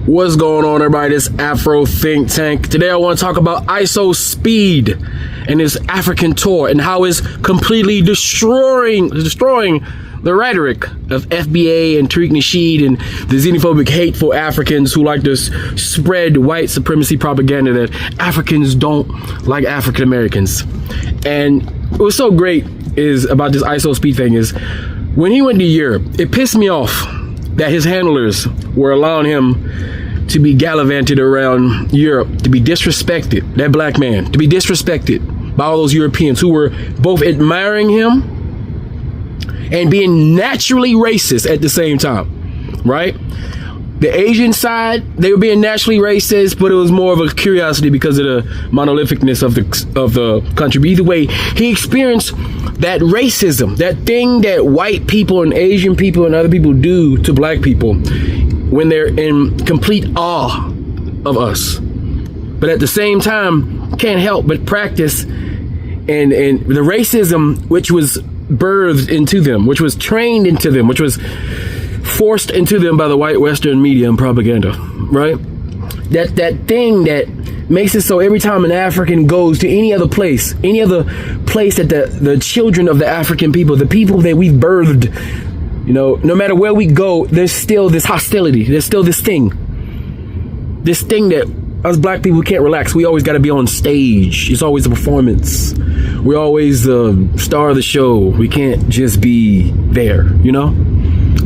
What's going on, everybody? This Afro Think Tank. Today I want to talk about Ishowspeed and his African tour and how it's completely destroying the rhetoric of FBA and Tariq Nasheed and the xenophobic, hateful Africans who like to spread white supremacy propaganda that Africans don't like African Americans. And what's so great is about this Ishowspeed thing is when he went to Europe, it pissed me off that his handlers were allowing him to be gallivanted around Europe, to be disrespected, that black man, to be disrespected by all those Europeans who were both admiring him and being naturally racist at the same time, right? The Asian side, they were being naturally racist, but it was more of a curiosity because of the monolithicness of the country. But either way, he experienced that racism, that thing that white people and Asian people and other people do to black people when they're in complete awe of us. But at the same time, can't help but practice and the racism which was birthed into them, which was trained into them, which was forced into them by the white Western media and propaganda, right? That thing that makes it so every time an African goes to any other place that the children of the African people, the people that we've birthed, you know, no matter where we go, there's still this hostility. There's still this thing that us black people can't relax. We always got to be on stage. It's always a performance. We're always the star of the show. We can't just be there, you know?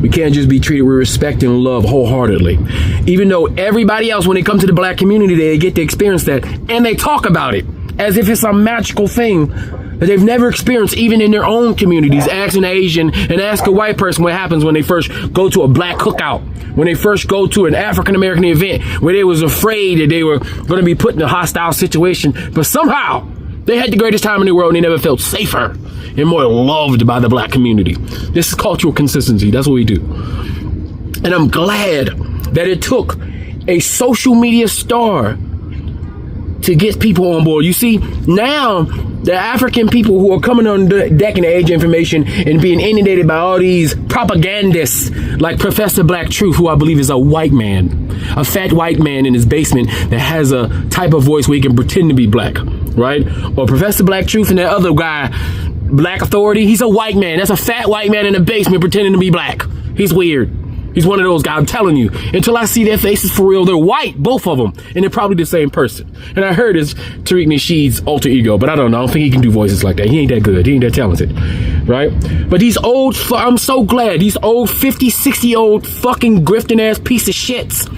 We can't just be treated with respect and love wholeheartedly. Even though everybody else, when they come to the black community, they get to experience that. And they talk about it as if it's some magical thing that they've never experienced, even in their own communities. Ask an Asian and ask a white person what happens when they first go to a black cookout, when they first go to an African-American event, where they was afraid that they were going to be put in a hostile situation. But somehow, they had the greatest time in the world and they never felt safer and more loved by the black community. This is cultural consistency. That's what we do. And I'm glad that it took a social media star to get people on board. You see, now the African people who are coming on deck in the age of information and being inundated by all these propagandists like Professor Black Truth, who I believe is a white man, a fat white man in his basement that has a type of voice where he can pretend to be black, right? Or Professor Black Truth and that other guy, Black Authority, he's a white man. That's a fat white man in the basement pretending to be black. He's weird. He's one of those guys, I'm telling you. Until I see their faces for real, they're white, both of them. And they're probably the same person. And I heard it's Tariq Nasheed's alter ego, but I don't know. I don't think he can do voices like that. He ain't that good. He ain't that talented, right? But these old, I'm so glad, these old 50, 60-year-old fucking grifting ass piece of shits,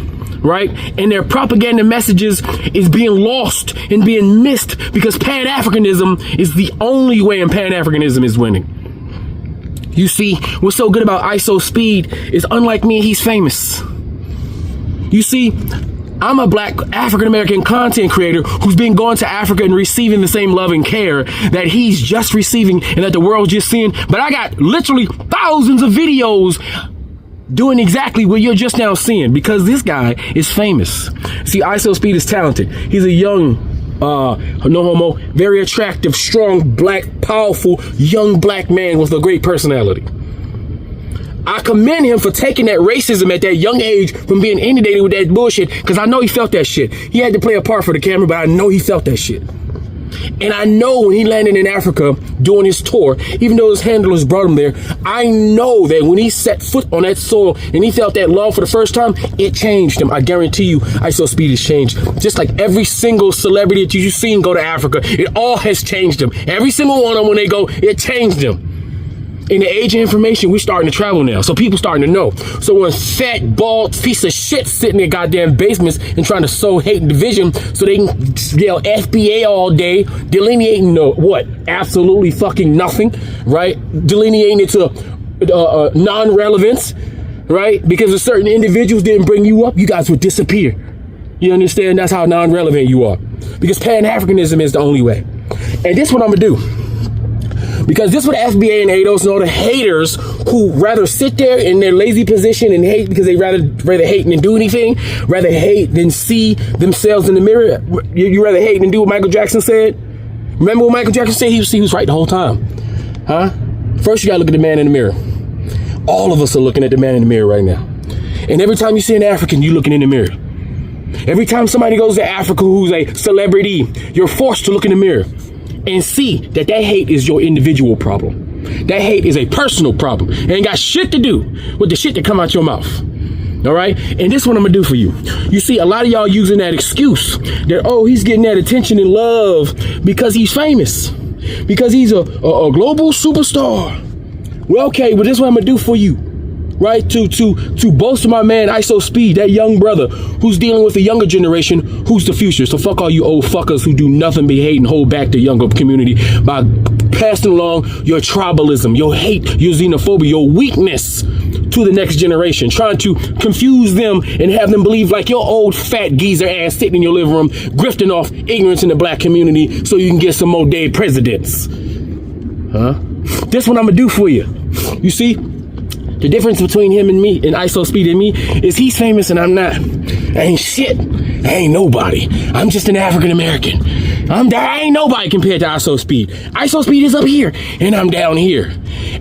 right? And their propaganda messages is being lost and being missed because Pan-Africanism is the only way, and Pan-Africanism is winning. You see, what's so good about Ishowspeed is, unlike me, he's famous. You see, I'm a black African-American content creator who's been going to Africa and receiving the same love and care that he's just receiving and that the world's just seeing. But I got literally thousands of videos doing exactly what you're just now seeing because this guy is famous. See, Ishowspeed is talented. He's a young, no homo, very attractive, strong, black, powerful, young black man with a great personality. I commend him for taking that racism at that young age from being inundated with that bullshit, because I know he felt that shit. He had to play a part for the camera, but I know he felt that shit. And I know when he landed in Africa doing his tour, even though his handlers brought him there, I know that when he set foot on that soil and he felt that love for the first time, it changed him. I guarantee you, Ishowspeed has changed. Just like every single celebrity that you've seen go to Africa, it all has changed them. Every single one of them, when they go, it changed them. In the age of information, we're starting to travel now, so people starting to know. So when fat, bald piece of shit sitting in goddamn basements and trying to sow hate and division so they can yell FBA all day, delineating what? Absolutely fucking nothing, right? Delineating it to non-relevance, right? Because if certain individuals didn't bring you up, you guys would disappear. You understand? That's how non-relevant you are. Because Pan-Africanism is the only way. And this is what I'm gonna do. Because this is what FBA and ADOS and all the haters who rather sit there in their lazy position and hate because they rather hate than do anything, rather hate than see themselves in the mirror. You rather hate than do what Michael Jackson said? Remember what Michael Jackson said? He was right the whole time. Huh? First, you gotta look at the man in the mirror. All of us are looking at the man in the mirror right now. And every time you see an African, you're looking in the mirror. Every time somebody goes to Africa who's a celebrity, you're forced to look in the mirror and see that hate is your individual problem. That hate is a personal problem. It ain't got shit to do with the shit that come out your mouth. All right? And this is what I'm gonna do for you. You see, a lot of y'all using that excuse that, oh, he's getting that attention and love because he's famous, because he's a global superstar. Well, okay, well, this is what I'm gonna do for you. Right, to boast of my man Ishowspeed, that young brother who's dealing with the younger generation, who's the future. So fuck all you old fuckers who do nothing but hate and hold back the younger community by passing along your tribalism, your hate, your xenophobia, your weakness to the next generation, trying to confuse them and have them believe like your old fat geezer ass sitting in your living room, grifting off ignorance in the black community so you can get some more dead presidents. Huh? This what I'm gonna do for you. You see? The difference between him and me, and Ishowspeed and me, is he's famous and I'm not. I ain't shit. I ain't nobody. I'm just an African American. I ain't nobody compared to Ishowspeed. Ishowspeed is up here and I'm down here.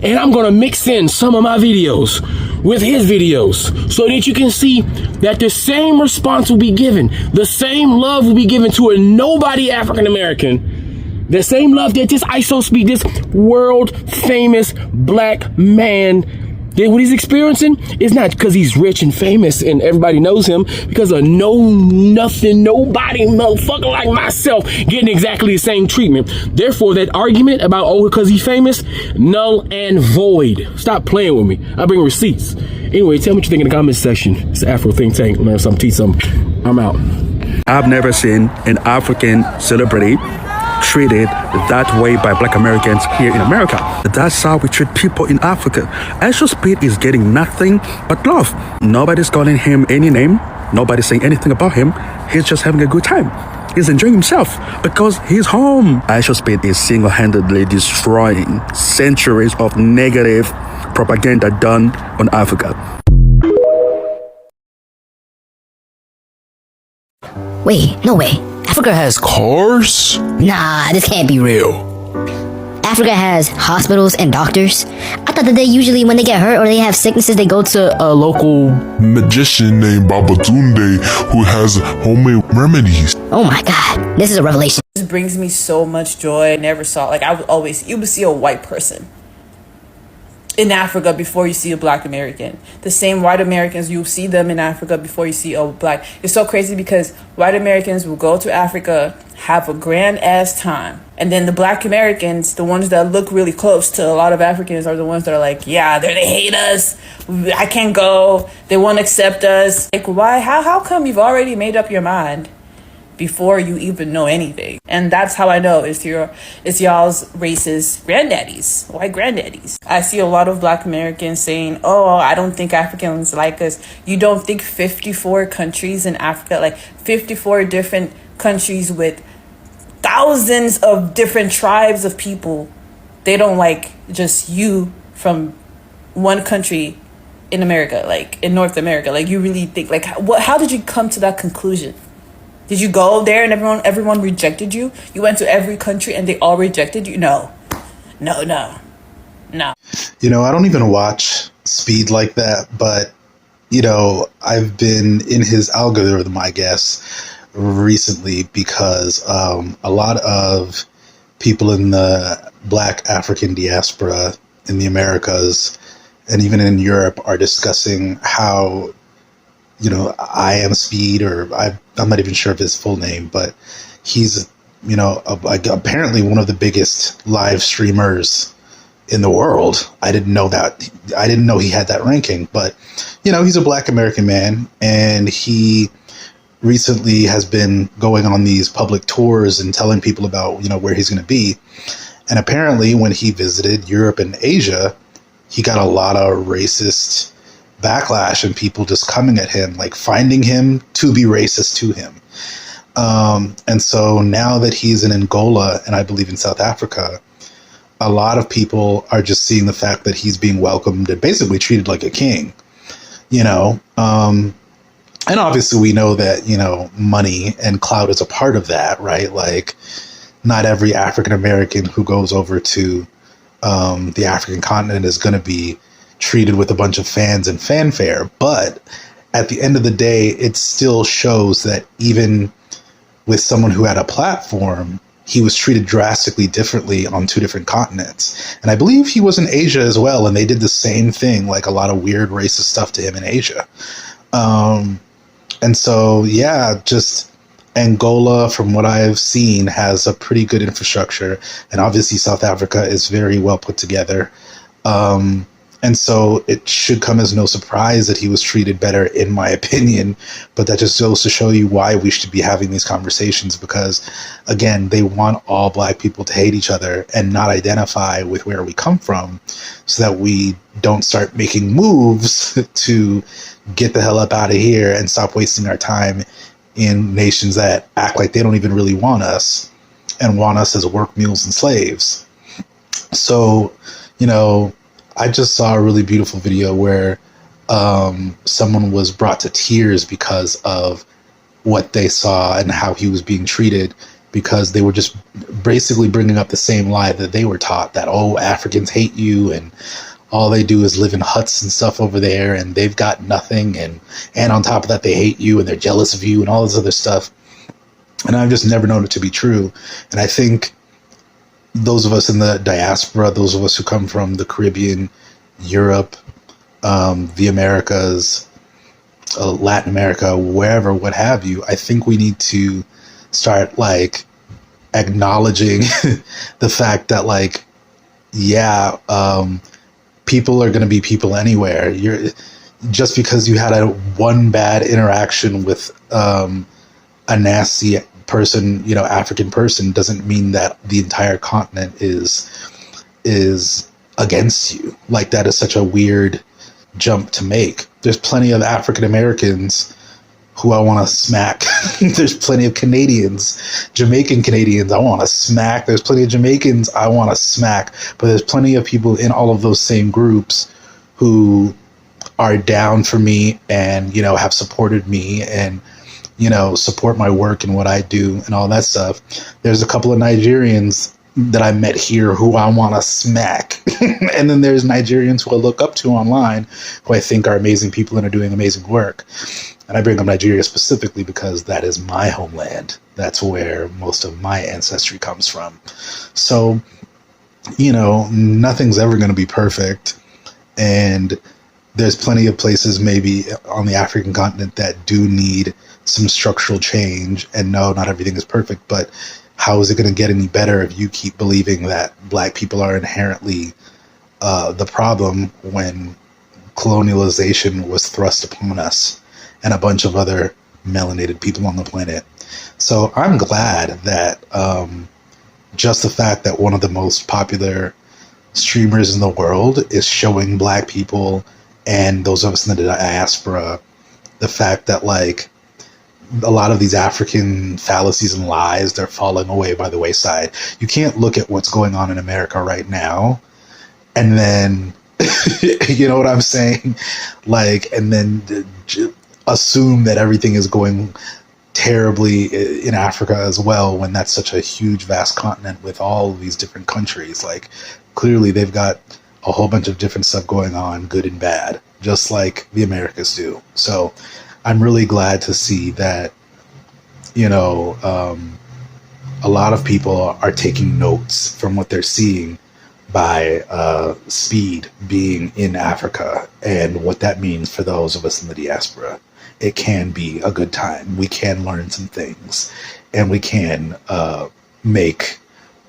And I'm gonna mix in some of my videos with his videos so that you can see that the same response will be given. The same love will be given to a nobody African American. The same love that this Ishowspeed, this world famous black man, what he's experiencing is not because he's rich and famous and everybody knows him, because of nothing, nobody motherfucker like myself getting exactly the same treatment. Therefore, that argument about, oh, because he's famous, null and void. Stop playing with me. I bring receipts. Anyway, tell me what you think in the comments section. It's the Afro Think Tank. Learn something, teach something. I'm out. I've never seen an African celebrity treated that way by black Americans here in America. That's how we treat people in Africa. Ishowspeed is getting nothing but love. Nobody's calling him any name. Nobody's saying anything about him. He's just having a good time. He's enjoying himself because he's home. Ishowspeed is single-handedly destroying centuries of negative propaganda done on Africa. Wait, no way. Africa has cars? Nah, this can't be real. Africa has hospitals and doctors. I thought that they usually, when they get hurt or they have sicknesses, they go to a local magician named Babatunde who has homemade remedies. Oh my god, this is a revelation. This brings me so much joy. I never saw, like, you would see a white person in Africa before you see a black American. The same white Americans, you see them in Africa before you see a black. It's so crazy because white Americans will go to Africa, have a grand ass time, and then the black Americans, the ones that look really close to a lot of Africans, are the ones that are like, yeah, they hate us, I can't go, they won't accept us. Like, why? How come you've already made up your mind before you even know anything? And that's how I know it's y'all's racist granddaddies, white granddaddies. I see a lot of black Americans saying, oh, I don't think Africans like us. You don't think 54 countries in Africa, like 54 different countries with thousands of different tribes of people, they don't like just you from one country in America, like in North America? Like, you really think, like, how did you come to that conclusion? Did you go there and everyone rejected you? You went to every country and they all rejected you? No. You know, I don't even watch Speed like that, but, you know, I've been in his algorithm, I guess, recently because a lot of people in the black African diaspora in the Americas and even in Europe are discussing how, you know, I Am Speed, or I'm not even sure of his full name, but he's, you know, apparently one of the biggest live streamers in the world. I didn't know that. I didn't know he had that ranking, but, you know, he's a black American man, and he recently has been going on these public tours and telling people about, you know, where he's going to be. And apparently when he visited Europe and Asia, he got a lot of racist backlash and people just coming at him, like finding him to be racist to him. And so now that he's in Angola and I believe in South Africa, a lot of people are just seeing the fact that he's being welcomed and basically treated like a king, you know. And obviously we know that, you know, money and clout is a part of that, right? Like, not every African American who goes over to the African continent is going to be treated with a bunch of fans and fanfare. But at the end of the day, it still shows that even with someone who had a platform, he was treated drastically differently on two different continents. And I believe he was in Asia as well, and they did the same thing, like a lot of weird racist stuff to him in Asia. And so, yeah, just Angola, from what I've seen, has a pretty good infrastructure. And obviously South Africa is very well put together. And so it should come as no surprise that he was treated better, in my opinion. But that just goes to show you why we should be having these conversations, because, again, they want all black people to hate each other and not identify with where we come from, so that we don't start making moves to get the hell up out of here and stop wasting our time in nations that act like they don't even really want us and want us as work mules and slaves. So, you know, I just saw a really beautiful video where someone was brought to tears because of what they saw and how he was being treated, because they were just basically bringing up the same lie that they were taught, that, oh, Africans hate you and all they do is live in huts and stuff over there and they've got nothing. And on top of that, they hate you and they're jealous of you and all this other stuff. And I've just never known it to be true. And I think those of us in the diaspora, those of us who come from the Caribbean, Europe, the Americas, Latin America, wherever, what have you, I think we need to start like acknowledging the fact that, like, yeah, people are going to be people anywhere. Just because you had one bad interaction with a nasty person, you know, African person, doesn't mean that the entire continent is against you. Like, that is such a weird jump to make. There's plenty of African Americans who I want to smack. There's plenty of Canadians, Jamaican Canadians I want to smack. There's plenty of Jamaicans I want to smack. But there's plenty of people in all of those same groups who are down for me and, you know, have supported me and, you know, support my work and what I do and all that stuff. There's a couple of Nigerians that I met here who I want to smack. And then there's Nigerians who I look up to online who I think are amazing people and are doing amazing work. And I bring up Nigeria specifically because that is my homeland. That's where most of my ancestry comes from. So, you know, nothing's ever going to be perfect. And there's plenty of places maybe on the African continent that do need some structural change. And no, not everything is perfect, but how is it going to get any better if you keep believing that black people are inherently the problem when colonialization was thrust upon us and a bunch of other melanated people on the planet? So I'm glad that just the fact that one of the most popular streamers in the world is showing black people and those of us in the diaspora the fact that, like, a lot of these African fallacies and lies, they're falling away by the wayside. You can't look at what's going on in America right now and then, you know what I'm saying? Like, and then assume that everything is going terribly in Africa as well, when that's such a huge, vast continent with all of these different countries. Like, clearly they've got a whole bunch of different stuff going on, good and bad, just like the Americas do. So I'm really glad to see that, you know, a lot of people are taking notes from what they're seeing by Speed being in Africa and what that means for those of us in the diaspora. It can be a good time. We can learn some things and we can make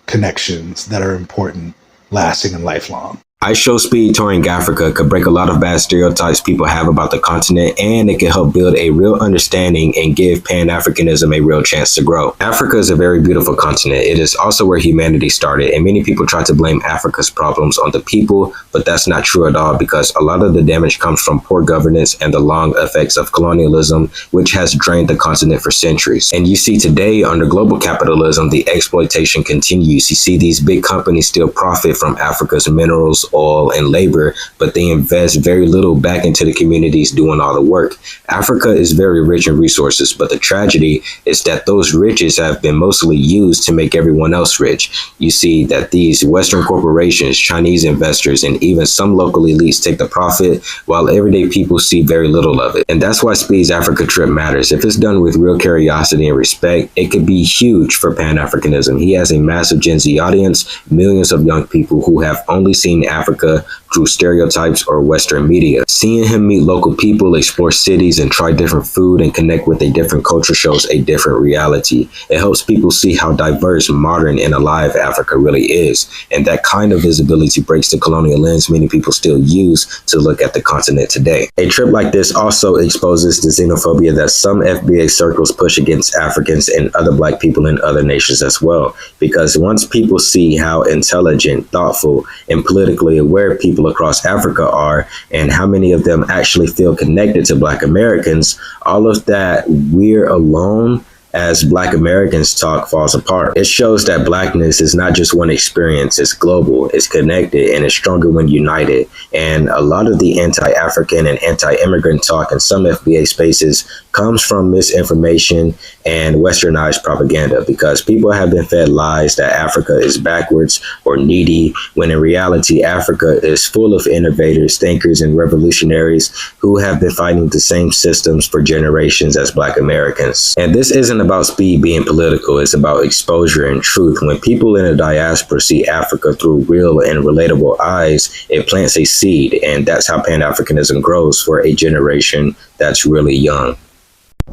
connections that are important, lasting, and lifelong. Ishowspeed touring Africa could break a lot of bad stereotypes people have about the continent, and it could help build a real understanding and give Pan-Africanism a real chance to grow. Africa is a very beautiful continent. It is also where humanity started, and many people try to blame Africa's problems on the people, but that's not true at all, because a lot of the damage comes from poor governance and the long effects of colonialism, which has drained the continent for centuries. And you see today, under global capitalism, the exploitation continues. You see these big companies still profit from Africa's minerals, oil, and labor, but they invest very little back into the communities doing all the work. Africa is very rich in resources, but the tragedy is that those riches have been mostly used to make everyone else rich. You see that these Western corporations, Chinese investors, and even some local elites take the profit, while everyday people see very little of it. And that's why Speed's Africa trip matters. If it's done with real curiosity and respect, it could be huge for Pan-Africanism. He has a massive Gen Z audience, millions of young people who have only seen Africa through stereotypes or Western media. Seeing him meet local people, explore cities, and try different food and connect with a different culture shows a different reality. It helps people see how diverse, modern, and alive Africa really is. And that kind of visibility breaks the colonial lens many people still use to look at the continent today. A trip like this also exposes the xenophobia that some FBA circles push against Africans and other Black people in other nations as well. Because once people see how intelligent, thoughtful, and politically aware people across Africa are, and how many of them actually feel connected to Black Americans, all of that we're alone as Black Americans talk falls apart. It shows that Blackness is not just one experience, it's global, it's connected, and it's stronger when united. And a lot of the anti-African and anti-immigrant talk in some FBA spaces comes from misinformation and westernized propaganda, because people have been fed lies that Africa is backwards or needy, when in reality Africa is full of innovators, thinkers, and revolutionaries who have been fighting the same systems for generations as Black Americans. And this isn't about Speed being political, it's about exposure and truth. When people in the diaspora see Africa through real and relatable eyes, it plants a seed, and that's how Pan-Africanism grows for a generation that's really young.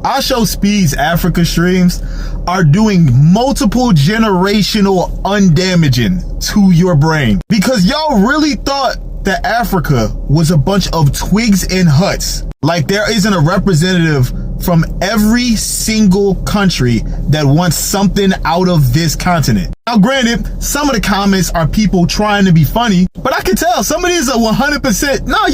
Ishowspeed's Africa streams are doing multiple generational undamaging to your brain, because y'all really thought that Africa was a bunch of twigs and huts. Like there isn't a representative from every single country that wants something out of this continent. Now granted, some of the comments are people trying to be funny, but I can tell some of these are 100%. No,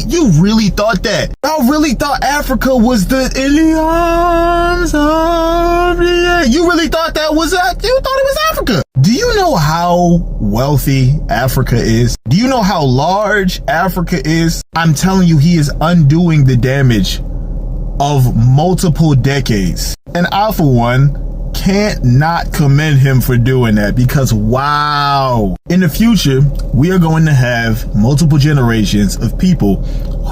you really thought that. Y'all really thought Africa was in the arms of the... You really thought that was... You thought it was Africa. Do you know how wealthy Africa is? Do you know how large Africa is? I'm telling you, he is undoing the damage of multiple decades. And I, for one, can't not commend him for doing that, because wow. In the future, we are going to have multiple generations of people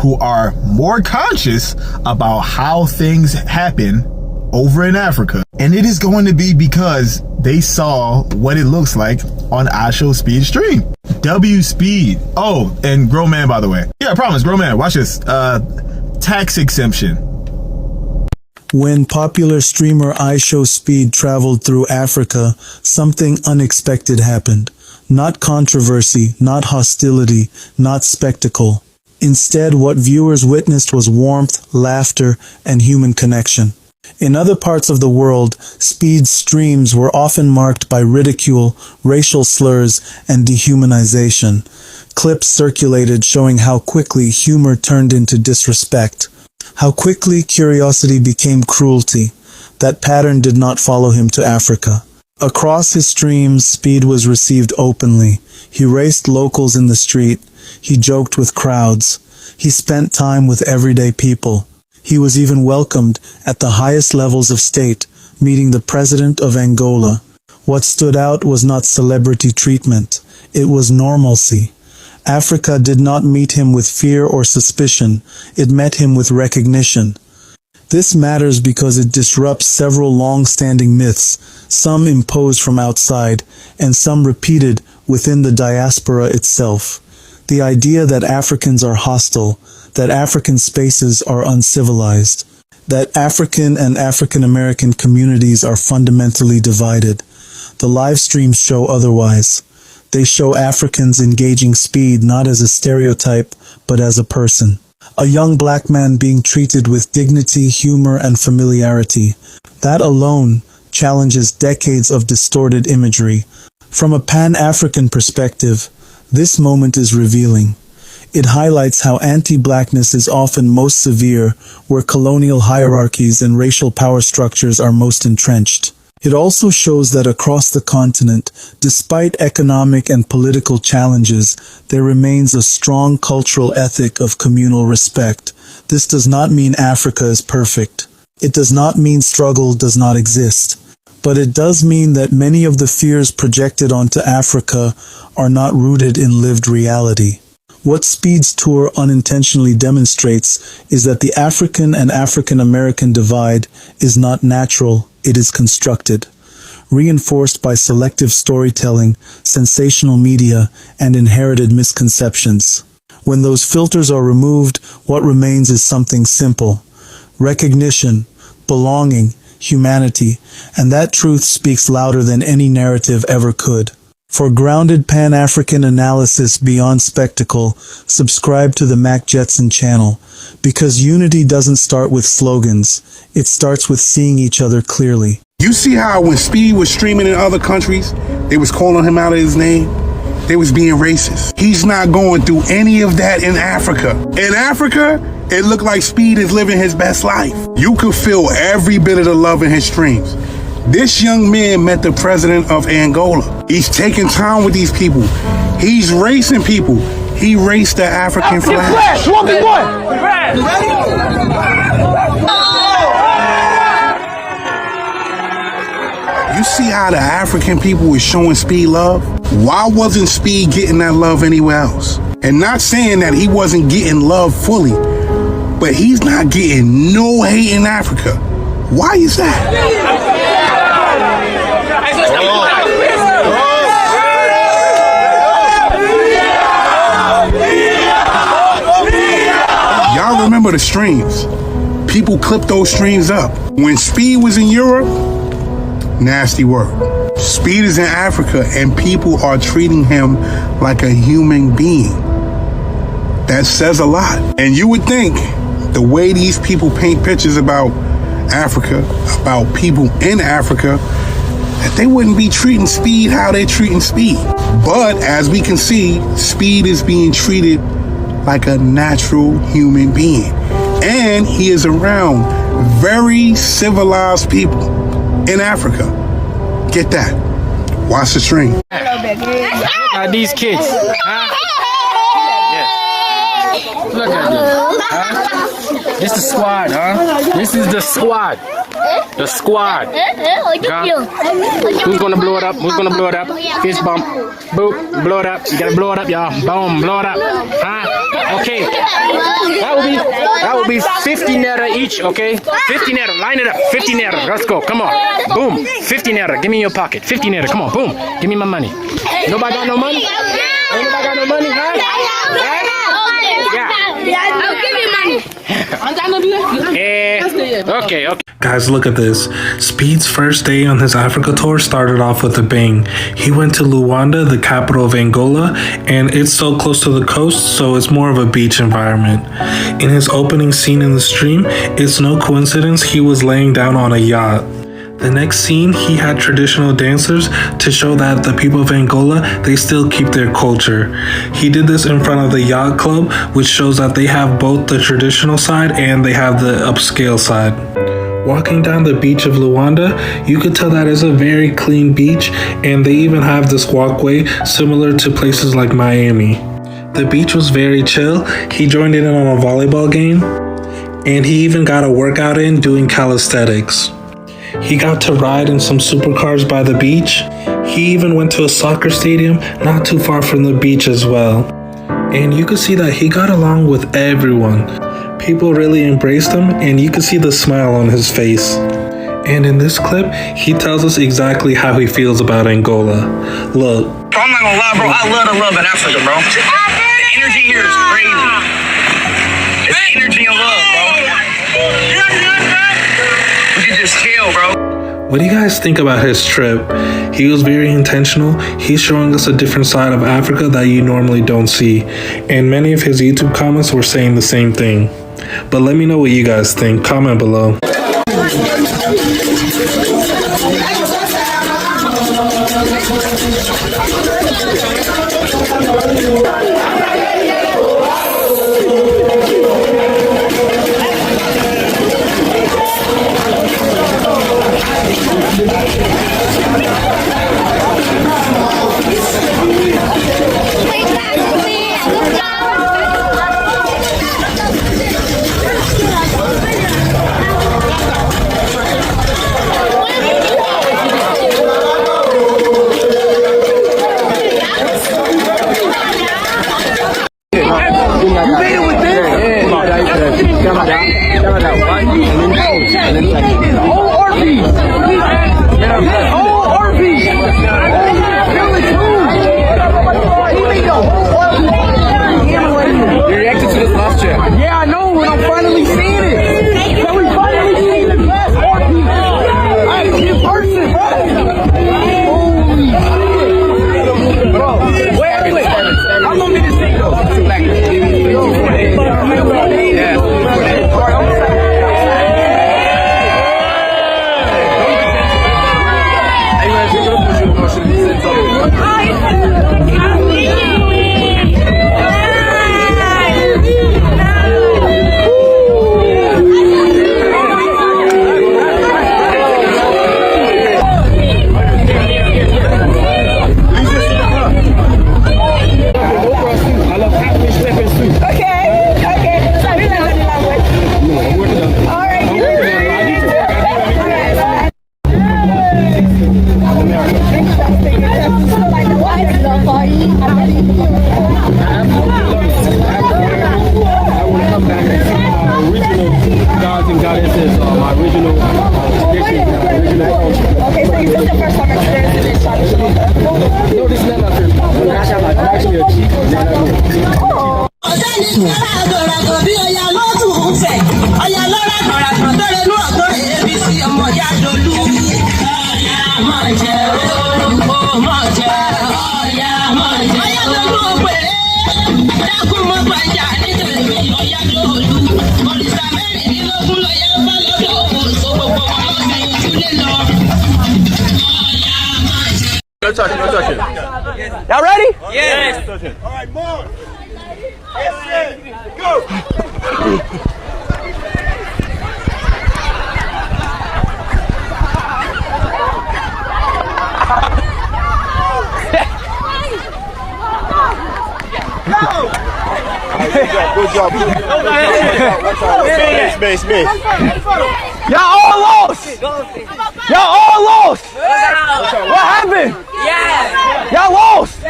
who are more conscious about how things happen over in Africa. And it is going to be because they saw what it looks like on Ishowspeed stream. W Speed. Oh, and Grown Man, by the way. Yeah, I promise, Grown Man. Watch this. Tax exemption. When popular streamer Ishowspeed traveled through Africa, something unexpected happened. Not controversy, not hostility, not spectacle. Instead, what viewers witnessed was warmth, laughter, and human connection. In other parts of the world, Speed's streams were often marked by ridicule, racial slurs, and dehumanization. Clips circulated showing how quickly humor turned into disrespect. How quickly curiosity became cruelty. That pattern did not follow him to Africa. Across his streams, Speed was received openly. He raced locals in the street. He joked with crowds. He spent time with everyday people. He was even welcomed at the highest levels of state, meeting the president of Angola. What stood out was not celebrity treatment. It was normalcy. Africa did not meet him with fear or suspicion. It met him with recognition. This matters because it disrupts several long-standing myths, some imposed from outside, and some repeated within the diaspora itself. The idea that Africans are hostile, that African spaces are uncivilized, that African and African American communities are fundamentally divided. The live streams show otherwise. They show Africans engaging Speed not as a stereotype, but as a person. A young Black man being treated with dignity, humor, and familiarity. That alone challenges decades of distorted imagery. From a Pan-African perspective, this moment is revealing. It highlights how anti-Blackness is often most severe where colonial hierarchies and racial power structures are most entrenched. It also shows that across the continent, despite economic and political challenges, there remains a strong cultural ethic of communal respect. This does not mean Africa is perfect. It does not mean struggle does not exist. But it does mean that many of the fears projected onto Africa are not rooted in lived reality. What Speed's tour unintentionally demonstrates is that the African and African American divide is not natural, it is constructed, reinforced by selective storytelling, sensational media, and inherited misconceptions. When those filters are removed, what remains is something simple: recognition, belonging, humanity, and that truth speaks louder than any narrative ever could. For grounded Pan-African analysis beyond spectacle, subscribe to the Mac Jetson channel, because unity doesn't start with slogans, it starts with seeing each other clearly. You see how when Speed was streaming in other countries, they was calling him out of his name? They was being racist. He's not going through any of that in Africa. In Africa, it looked like Speed is living his best life. You could feel every bit of the love in his streams. This young man met the president of Angola. He's taking time with these people. He's racing people. He raced the African flag. You see how the African people were showing Speed love? Why wasn't Speed getting that love anywhere else? And not saying that he wasn't getting love fully, but he's not getting no hate in Africa. Why is that? Y'all remember the streams? People clipped those streams up. When Speed was in Europe, nasty work. Speed is in Africa and people are treating him like a human being. That says a lot. And you would think the way these people paint pictures about Africa, about people in Africa, that they wouldn't be treating Speed how they're treating Speed. But as we can see, Speed is being treated like a natural human being. And he is around very civilized people in Africa. Get that. Watch the stream. Look at these kids. Huh? Yeah. Look at them. Huh? This is the squad, huh? This is the squad. The squad. Huh? Who's gonna blow it up? Who's gonna blow it up? Fist bump. Boop. Blow it up. You gotta blow it up, y'all. Boom. Blow it up. Huh? Okay. That will be 50 naira each, okay? 50 naira. Line it up. 50 naira. Let's go. Come on. Boom. 50 naira. Give me your pocket. 50 naira. Come on. Boom. Give me my money. Nobody got no money? Ain't nobody got no money, huh? Yeah. I'll give you money. Okay. Guys, look at this. Speed's first day on his Africa tour started off with a bang. He went to Luanda, the capital of Angola, and it's so close to the coast, so it's more of a beach environment. In his opening scene in the stream, it's no coincidence he was laying down on a yacht. The next scene, he had traditional dancers to show that the people of Angola, they still keep their culture. He did this in front of the yacht club, which shows that they have both the traditional side and they have the upscale side. Walking down the beach of Luanda, you could tell that it's a very clean beach, and they even have this walkway similar to places like Miami. The beach was very chill. He joined in on a volleyball game, and he even got a workout in doing calisthenics. He got to ride in some supercars by the beach. He even went to a soccer stadium not too far from the beach as well. And you could see that he got along with everyone. People really embraced him, and you could see the smile on his face. And in this clip, he tells us exactly how he feels about Angola. Look. I'm not gonna lie, bro. I love the love in Africa, bro. The energy here is crazy. It's energy and love, bro. You can just tell, bro. What do you guys think about his trip? He was very intentional. He's showing us a different side of Africa that you normally don't see. And many of his YouTube comments were saying the same thing. But let me know what you guys think. Comment below. your first time experiencing this challenge? No, this is not my first time. I'm actually a chief. No touching. Y'all ready? Yes. All right, Mark. Go. Good job. Space. Y'all all lost. What happened? Yes. Y'all lost.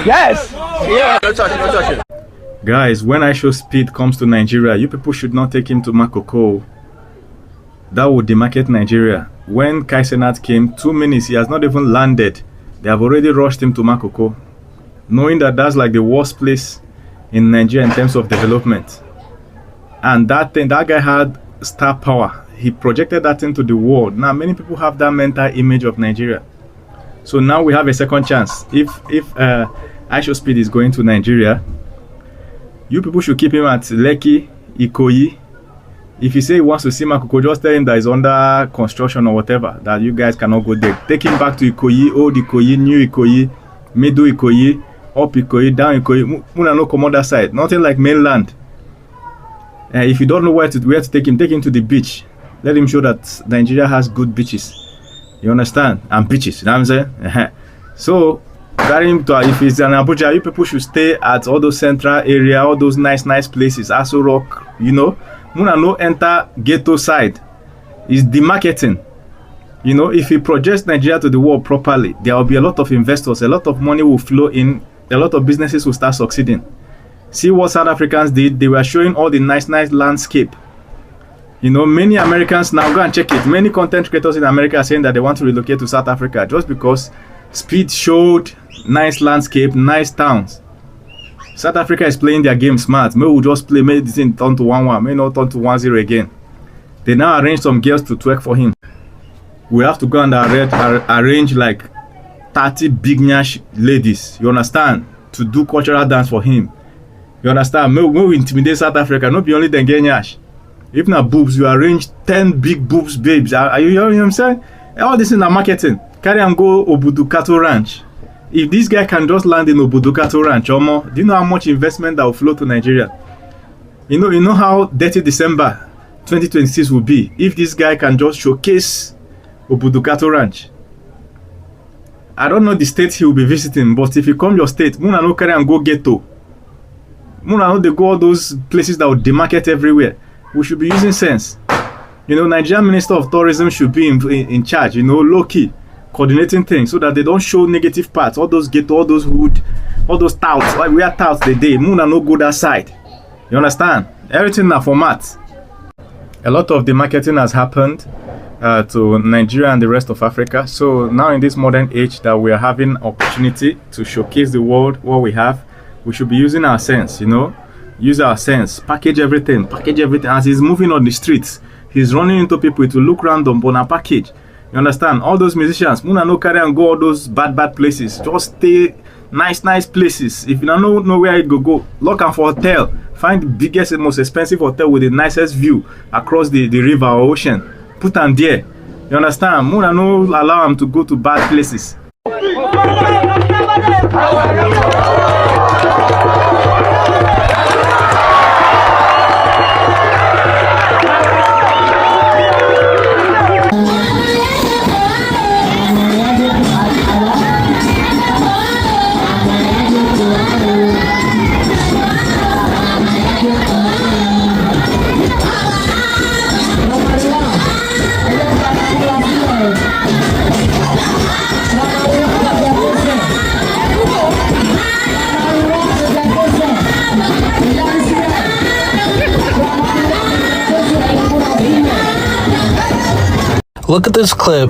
Yes. Yeah. No touching. Guys, when Ishowspeed comes to Nigeria, you people should not take him to Makoko. That would demarcate Nigeria. When Kai Cenat came, 2 minutes, he has not even landed. They have already rushed him to Makoko, knowing that that's like the worst place in Nigeria in terms of development. And that guy had star power. He projected that into the world. Now many people have that mental image of Nigeria. So now we have a second chance. If Ishowspeed is going to Nigeria, you people should keep him at Lekki, Ikoyi. If you say he wants to see Makoko, just tell him that he's under construction or whatever, that you guys cannot go there. Take him back to Ikoyi, old Ikoyi, new Ikoyi, middle Ikoyi, up Ikoyi, down Ikoyi. Muna no come other side. Nothing like mainland. If you don't know where to take him to the beach. Let him show that Nigeria has good beaches. You understand? And beaches. You know what I'm saying? So carry him to, if he's in Abuja, you people should stay at all those central area, all those nice places, Aso Rock, you know. Muna no enter ghetto side. It's demarketing. You know, if he projects Nigeria to the world properly, there will be a lot of investors, a lot of money will flow in, a lot of businesses will start succeeding. See what South Africans did. They were showing all the nice landscape. You know, many Americans, now go and check it, many content creators in America are saying that they want to relocate to South Africa just because Speed showed nice landscape, nice towns. South Africa is playing their game smart. Maybe we'll just play, maybe this thing turn to 1-1, may not turn to 1-0 again. They now arrange some girls to twerk for him. We have to go and arrange like 30 big nyash ladies, you understand, to do cultural dance for him. You understand? Maybe we intimidate South Africa, not be only them get nyash. If not boobs, you arrange 10 big boobs, babes. Are you know what I'm saying? All this in the marketing. Carry and go Obudu Cattle Ranch. If this guy can just land in Obudu Cattle Ranch, Omo, do you know how much investment that will flow to Nigeria? You know how dirty December 2026 will be if this guy can just showcase Obudu Cattle Ranch. I don't know the state he will be visiting, but if you come your state, Muna no carry and go ghetto. Muna no they go all those places that will demarket everywhere. We should be using sense. You know, Nigerian Minister of Tourism should be in charge, you know, low-key, coordinating things so that they don't show negative parts, all those ghetto, all those hood, all those touts. Like we are touts the day, Muna no go that side. You understand? Everything na format. A lot of the marketing has happened to Nigeria and the rest of Africa. So now in this modern age that we are having opportunity to showcase the world what we have, we should be using our sense, you know. Use our sense, package everything. As he's moving on the streets, he's running into people. It will look random, but a package. You understand? All those musicians, Muna no carry and go all those bad places. Just stay nice places. If you don't know where you go, look out for hotel. Find the biggest and most expensive hotel with the nicest view across the river or ocean. Put them there. You understand? Muna no allow them to go to bad places. Look at this clip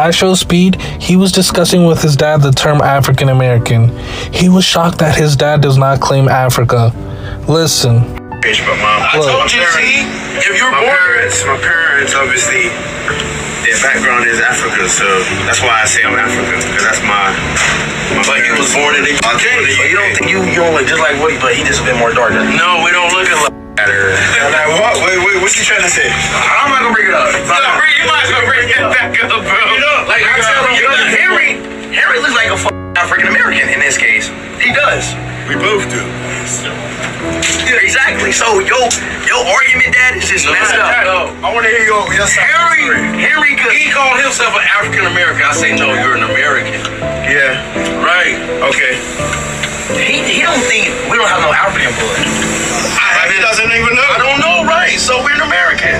Ishowspeed, he was discussing with his dad the term African American. He was shocked that his dad does not claim Africa. Listen. But mom, I told you, see, if you're my parents, obviously, their background is Africa, so that's why I say I'm African, because that's my but he was born in the UK. Okay, so you don't think you don't look just like Woody, but he just a bit more darker. No, we don't look alike. Like what? Wait, what's he trying to say? I'm not gonna bring it up. You might as well bring it back up, bro. You know, like I'm telling you, Harry looks like a African American in this case. He does. We both do. Yeah, exactly. So your argument, Dad, is just messed up. No, I want to hear your Henry, cause he called himself an African American. I say no, you're an American. Yeah. Right. Okay. He don't think we don't have no African blood. He doesn't even know. I don't know, right? So we're an American.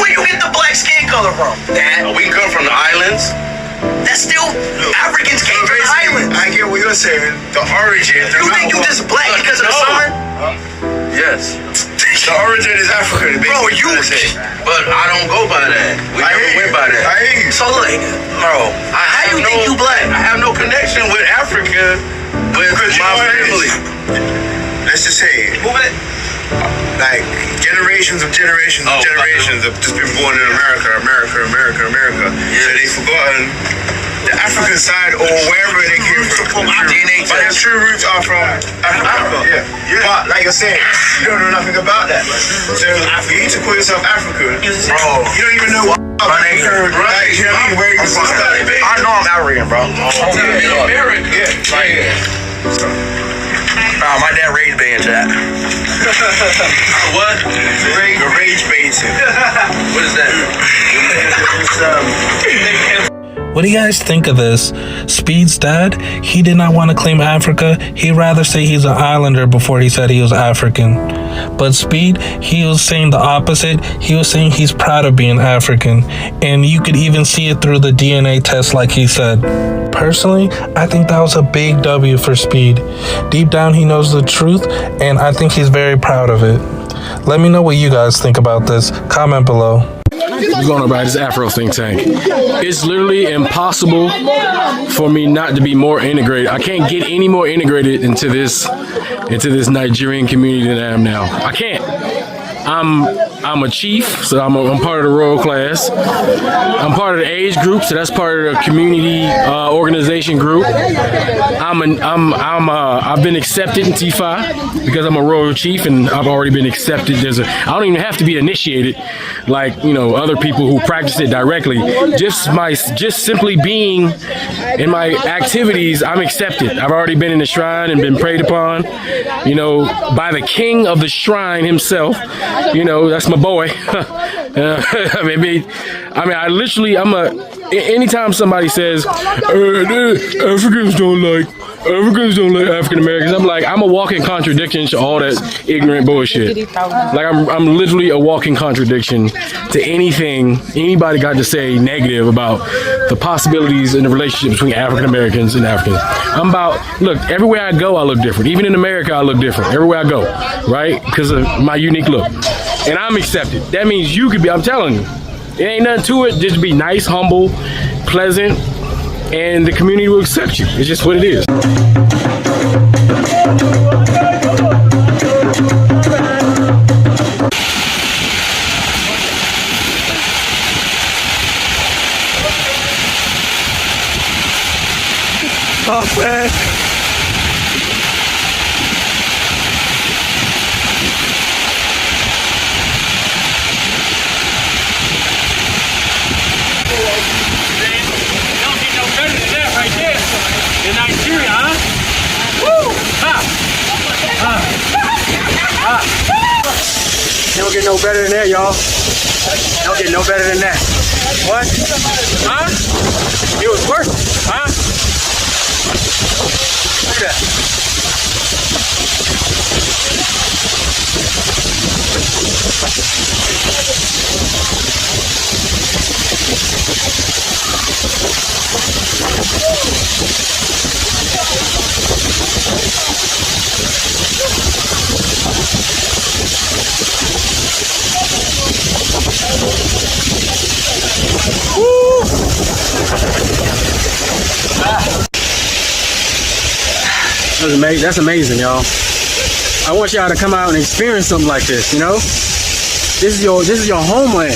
Where you get the black skin color from, Dad? We come from the islands. That's still Africans came from the islands. I get what you're saying. The origin. You think you just black because of the sun? Yes. The origin is African. Bro, but I don't go by that. We never went by that. I hear you. So look, bro, how you think you black? I have no connection with Africa with my family. Let's just say, like generations of generations of just been born in America. So they've forgotten the African side or wherever they came from. DNA but their true roots are from Africa. Yeah. But like I said, you don't know nothing about that. So for you to call yourself African, bro, you don't even know what my name is. Right? You know what I mean? I know I'm African, bro. I'm American. Yeah. My dad rage bait into that. What? Rage bait. What is that? What do you guys think of this? Speed's dad, he did not want to claim Africa. He'd rather say he's an islander before he said he was African. But Speed, he was saying the opposite. He was saying he's proud of being African. And you could even see it through the DNA test like he said. Personally, I think that was a big W for Speed. Deep down, he knows the truth, and I think he's very proud of it. Let me know what you guys think about this. Comment below. What's going on, everybody? This is Afro Think Tank. It's literally impossible for me not to be more integrated. I can't get any more integrated into this Nigerian community than I am now. I can't. I'm a chief, so I'm part of the royal class. I'm part of the age group, so that's part of the community organization group. I've been accepted in T5 because I'm a royal chief, and I've already been accepted. I don't even have to be initiated like other people who practice it directly. Just simply being in my activities, I'm accepted. I've already been in the shrine and been prayed upon, by the king of the shrine himself. That's my boy. Anytime somebody says Africans don't like African Americans, I'm a walking contradiction to all that ignorant bullshit. Like I'm literally a walking contradiction to anything anybody got to say negative about the possibilities in the relationship between African Americans and Africans. Look, everywhere I go, I look different. Even in America, I look different. Everywhere I go, right? Because of my unique look. And I'm accepted. That means you could be, I'm telling you, it ain't nothing to it. Just be nice, humble, pleasant, and the community will accept you. It's just what it is. Oh, man. In Nigeria, huh? Woo! Ha! Don't get no better than that, y'all. Don't get no better than that. What? Huh? It was worth it, huh? Look at that. Woo! is amazing. That's amazing, y'all. I want y'all to come out and experience something like this, you know? This is your homeland.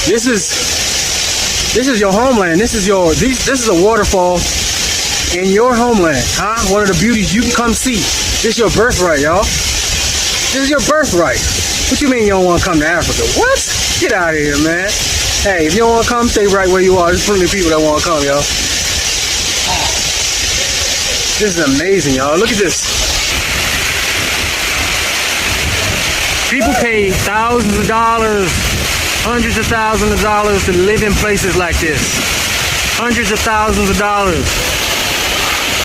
This is your homeland. This is a waterfall in your homeland, huh? One of the beauties you can come see. This is your birthright, y'all. This is your birthright. What you mean you don't want to come to Africa? What? Get out of here, man. Hey, if you don't want to come, stay right where you are. There's plenty of people that want to come, y'all. This is amazing, y'all. Look at this. People pay thousands of dollars, hundreds of thousands of dollars to live in places like this. Hundreds of thousands of dollars.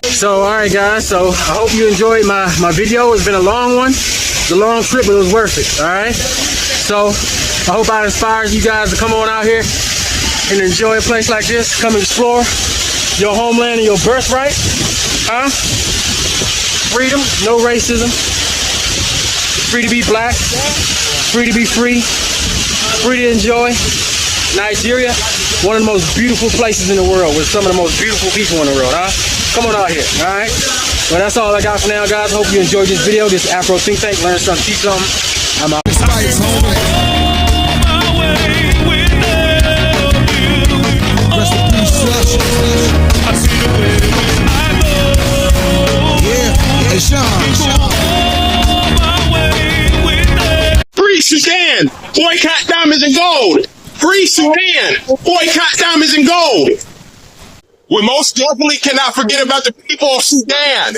So, all right, guys. So, I hope you enjoyed my video. It's been a long one. It's a long trip, but it was worth it. All right. So, I hope I inspired you guys to come on out here and enjoy a place like this. Come explore your homeland and your birthright. Huh? Freedom, no racism. Free to be black. Free to be free. Free to enjoy. Nigeria, one of the most beautiful places in the world with some of the most beautiful people in the world, huh? Come on out here, all right? Well, that's all I got for now, guys. Hope you enjoyed this video. This is Afro Think Tank. Learn something, teach something. I'm out. Free Sudan, boycott diamonds and gold. Free Sudan, boycott diamonds and gold. We most definitely cannot forget about the people of Sudan.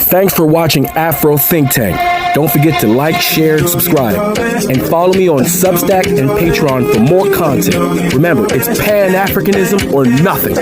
Thanks for watching Afro Think Tank. Don't forget to like, share, and subscribe. And follow me on Substack and Patreon for more content. Remember, it's Pan-Africanism or nothing.